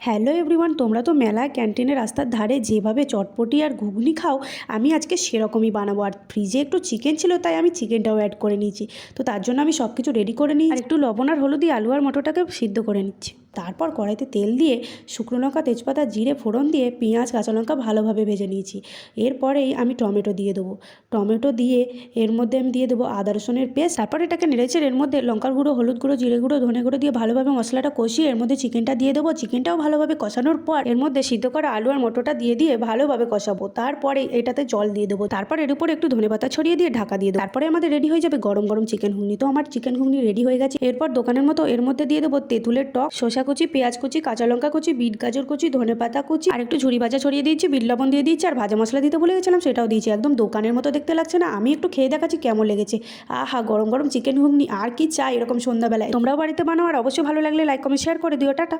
Hello everyone, তোমরা তো মেলা ক্যান্টিনের রাস্তার ধারে যেভাবে চটপটি আর ঘুগনি খাও, আমি আজকে সেরকমই বানাবো। আর ফ্রিজে একটু চিকেন ছিল, তাই আমি চিকেনটাও অ্যাড করে নিয়েছি। তো তার জন্য আমি সব কিছু রেডি করে নিই, আর একটু লবণ আর হলুদ দিয়ে আলু আর মটরটাকে সিদ্ধ করে নিচ্ছি। তারপর কড়াইতে তেল দিয়ে শুকনো লঙ্কা, তেজপাতা, জিরে ফোড়ন দিয়ে পেঁয়াজ, কাঁচা লঙ্কা ভালোভাবে ভেজে নিয়েছি। এরপরেই আমি টমেটো দিয়ে দেবো। টমেটো দিয়ে এর মধ্যে আমি দিয়ে দেবো আদা রসুনের পেস্ট। তারপর এটাকে নেড়েচেড়ে এর মধ্যে লঙ্কার গুঁড়ো, হলুদ গুঁড়ো, জিরে গুঁড়ো, ধনে গুঁড়ো দিয়ে ভালোভাবে মশলাটা কষিয়ে এর মধ্যে চিকেনটা দিয়ে দেবো। চিকেনটাও ভালোভাবে কষানোর পর এর মধ্যে সিদ্ধ করা আলু আর মটরটা দিয়ে ভালোভাবে কষাবো। তারপরে এটাতে জল দিয়ে দেবো। তারপর এর উপরে একটু ধনেপাতা ছড়িয়ে দিয়ে ঢাকা দিয়ে দেবো। তারপরে আমাদের রেডি হয়ে যাবে গরম গরম চিকেন ঘুগনি। তো আমার চিকেন ঘুগনি রেডি হয়ে গেছে। এরপর দোকানের মতো এর মধ্যে দিয়ে দেবো তেঁতুলের টক, শসা কুচি, পেঁয়াজ কুচি, কাঁচা লঙ্কা কুচি, বিট গাজর কুচি, ধনেপাতা কুচি আর একটু ঝুরি ভাজা ছড়িয়ে দিয়েছি, বিট লবণ দিয়ে দিয়েছি, আর ভাজা মশলা দিতে ভুলে গেছিলাম, সেটাও দিয়েছি। একদম দোকানের মতো দেখতে লাগছে না? আমি একটু খেয়ে দেখাচ্ছি কেমন লেগেছে। আহা, গরম গরম চিকেন ঘুগনি আর কি চাই এরকম সন্ধ্যাবেলায়। তোমরাও বাড়িতে বানাও, আর অবশ্যই ভালো লাগলে লাইক কমেন্ট শেয়ার করে দিও। টাটা।